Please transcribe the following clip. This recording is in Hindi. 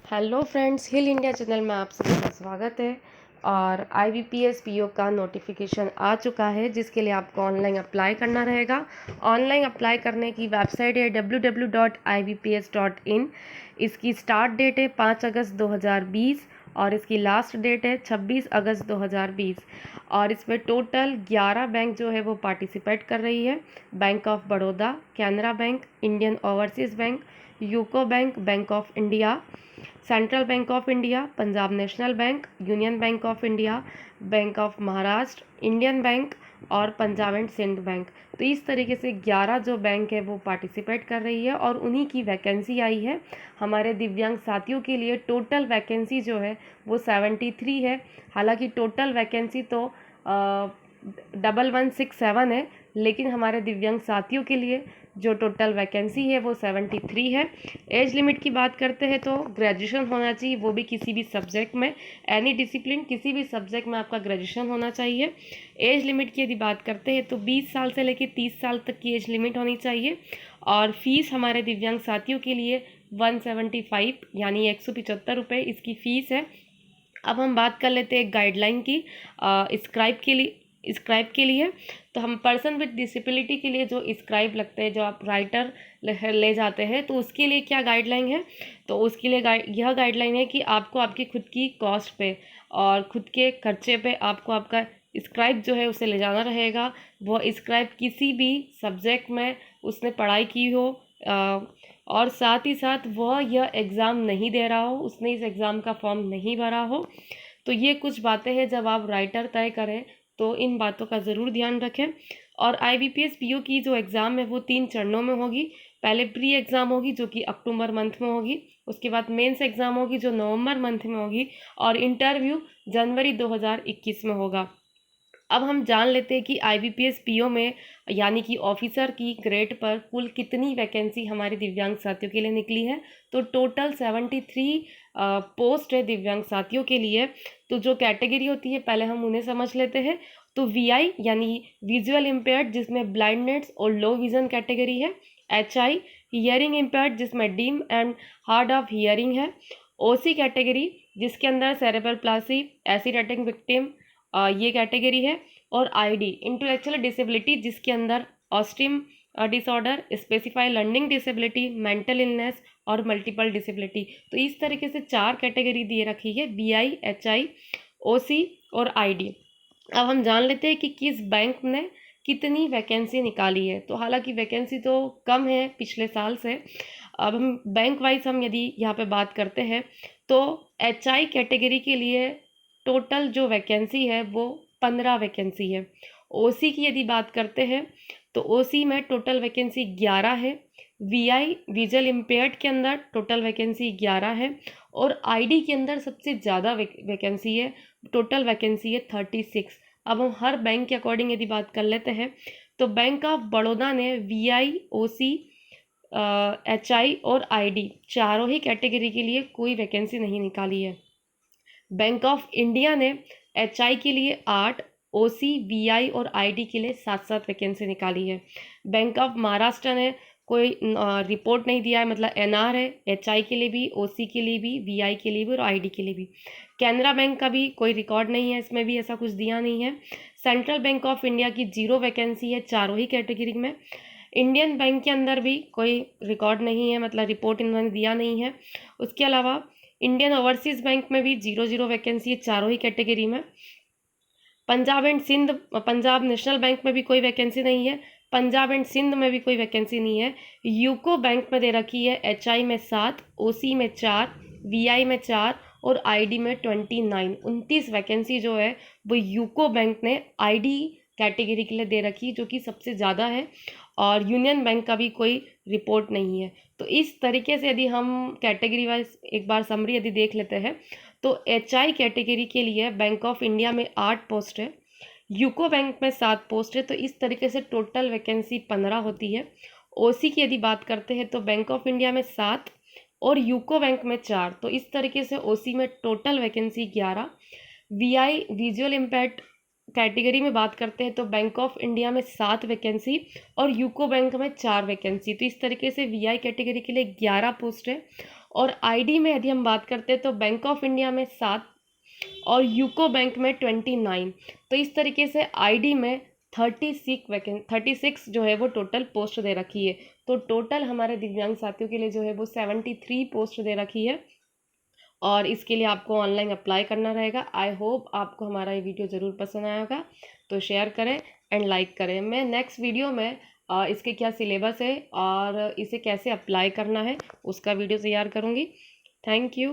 हेलो फ्रेंड्स, हिल इंडिया चैनल में आप सभी का स्वागत है। और IBPS PO का नोटिफिकेशन आ चुका है, जिसके लिए आपको ऑनलाइन अप्लाई करना रहेगा। ऑनलाइन अप्लाई करने की वेबसाइट है www.ibps.in। इसकी स्टार्ट डेट है 5 अगस्त 2020 और इसकी लास्ट डेट है 26 अगस्त 2020। और इसमें टोटल 11 बैंक जो है वो पार्टिसिपेट कर रही है। Bank of Baroda, Canara bank, Indian overseas bank, UCO bank, bank of India, central bank of India, Punjab national bank, union bank of India, bank of Maharashtra, Indian bank और पंजाब एंड सिंध बैंक। तो इस तरीके से 11 जो बैंक है वो पार्टिसिपेट कर रही है और उन्हीं की वैकेंसी आई है। हमारे दिव्यांग साथियों के लिए टोटल वैकेंसी जो है वो 73 है। हालांकि टोटल वैकेंसी तो 1167 है, लेकिन हमारे दिव्यांग साथियों के लिए जो टोटल वैकेंसी है वो 73 है। एज लिमिट की बात करते हैं तो ग्रेजुएशन होना चाहिए, वो भी किसी भी सब्जेक्ट में, एनी डिसिप्लिन, किसी भी सब्जेक्ट में आपका ग्रेजुएशन होना चाहिए। एज लिमिट की यदि बात करते हैं तो 20 साल से लेकर 30 साल तक की एज लिमिट होनी चाहिए। और फीस हमारे दिव्यांग साथियों के लिए 175 यानी 175 रुपये इसकी फ़ीस है। अब हम बात कर लेते हैं गाइडलाइन की। स्क्राइब के लिए तो हम पर्सन विद डिसेबिलिटी के लिए जो स्क्राइब लगते हैं, जो आप राइटर ले जाते हैं, तो उसके लिए क्या गाइडलाइन है। तो उसके लिए यह गाइडलाइन है कि आपको आपकी खुद की कॉस्ट पे और खुद के खर्चे पे आपको आपका स्क्राइब जो है उसे ले जाना रहेगा। वो स्क्राइब किसी भी सब्जेक्ट में उसने पढ़ाई की हो और साथ ही साथ वह यह एग्ज़ाम नहीं दे रहा हो, उसने इस एग्ज़ाम का फॉर्म नहीं भरा हो। तो ये कुछ बातें हैं, जब आप राइटर तय करें तो इन बातों का ज़रूर ध्यान रखें। और IBPS PO की जो एग्ज़ाम है वो 3 चरणों में होगी। पहले प्री एग्ज़ाम होगी जो कि अक्टूबर मंथ में होगी, उसके बाद मेंस एग्ज़ाम होगी जो नवंबर मंथ में होगी और इंटरव्यू जनवरी 2021 में होगा। अब हम जान लेते हैं कि IBPS PO में यानी कि ऑफिसर की ग्रेड पर कुल कितनी वैकेंसी हमारे दिव्यांग साथियों के लिए निकली है। तो टोटल 73 पोस्ट है दिव्यांग साथियों के लिए। तो जो कैटेगरी होती है पहले हम उन्हें समझ लेते हैं। तो VI यानी विजुअल इम्पेयर्ड, जिसमें ब्लाइंडनेस और लो विजन कैटेगरी है। HI हियरिंग इम्पेयर्ड, जिसमें deaf and hard of hearing है। OC कैटेगरी, जिसके अंदर cerebral palsy, acid attack victim, ये कैटेगरी है। और ID इंटेलेक्चुअल डिसेबिलिटी, जिसके अंदर ऑस्टिम disorder, specific learning disability, mental illness और मल्टीपल डिसेबिलिटी। तो इस तरीके से 4 कैटेगरी दिए रखी है, VI, HI, OC और ID। अब हम जान लेते हैं कि किस बैंक ने कितनी वैकेंसी निकाली है। तो हालांकि वैकेंसी तो कम है पिछले साल से। अब हम बैंक वाइज हम यदि यहाँ पे बात करते हैं तो HI कैटेगरी के लिए टोटल जो वैकेंसी है वो 15 वैकेंसी है। OC की यदि बात करते हैं तो OC में टोटल वैकेंसी 11 है। VI विजुअल इम्पेयर्ड के अंदर टोटल वैकेंसी 11 है और ID के अंदर सबसे ज़्यादा वैकेंसी है, टोटल वैकेंसी है 36। अब हम हर बैंक के अकॉर्डिंग यदि बात कर लेते हैं तो बैंक ऑफ बड़ौदा ने VI, OC, HI और ID चारों ही कैटेगरी के लिए कोई वैकेंसी नहीं निकाली है। बैंक ऑफ इंडिया ने HI के लिए 8, OC, VI और ID के लिए 7-7 वैकेंसी निकाली है। बैंक ऑफ महाराष्ट्र ने कोई रिपोर्ट नहीं दिया है, मतलब NR है HI के लिए भी, OC के लिए भी, VI के लिए भी और ID के लिए भी। कैनरा बैंक का भी कोई रिकॉर्ड नहीं है, इसमें भी ऐसा कुछ दिया नहीं है। सेंट्रल बैंक ऑफ इंडिया की 0 वैकेंसी है चारों ही कैटेगरी में। इंडियन बैंक के अंदर भी कोई रिकॉर्ड नहीं है, मतलब रिपोर्ट इन्होंने दिया नहीं है। उसके अलावा इंडियन ओवरसीज़ बैंक में भी 0 वैकेंसी है चारों ही कैटेगरी में। पंजाब नेशनल बैंक में भी कोई वैकेंसी नहीं है। पंजाब एंड सिंध में भी कोई वैकेंसी नहीं है। यूको बैंक में दे रखी है HI में 7, OC में 4, VI में 4 और ID में 29 वैकेंसी जो है वो यूको बैंक ने ID कैटेगरी के लिए दे रखी है, जो कि सबसे ज़्यादा है। और यूनियन बैंक का भी कोई रिपोर्ट नहीं है। तो इस तरीके से यदि हम कैटेगरी वाइज एक बार समरी यदि देख लेते हैं तो HI कैटेगरी के लिए बैंक ऑफ इंडिया में 8 पोस्ट है, यूको बैंक में 7 पोस्ट है। तो इस तरीके से टोटल वैकेंसी 15 होती है। OC की यदि बात करते हैं तो बैंक ऑफ इंडिया में 7 और यूको बैंक में 4। तो इस तरीके से OC में total vacancy 11। VI visual impact category में बात करते हैं तो बैंक ऑफ इंडिया में 7 वैकेंसी और यूको बैंक में 4 वैकेंसी। तो इस तरीके से VI कैटेगरी के लिए 11 पोस्ट है और आईडी में यदि हम बात करते हैं तो बैंक ऑफ इंडिया में 7 और यूको बैंक में 29। तो इस तरीके से आईडी में 36 जो है वो टोटल पोस्ट दे रखी है। तो टोटल हमारे दिव्यांग साथियों के लिए जो है वो 73 पोस्ट दे रखी है और इसके लिए आपको ऑनलाइन अप्लाई करना रहेगा। आई होप आपको हमारा ये वीडियो ज़रूर पसंद आया होगा, तो शेयर करें एंड लाइक करें। मैं नेक्स्ट वीडियो में इसके क्या सिलेबस है और इसे कैसे अप्लाई करना है उसका वीडियो तैयार करूँगी। Thank you.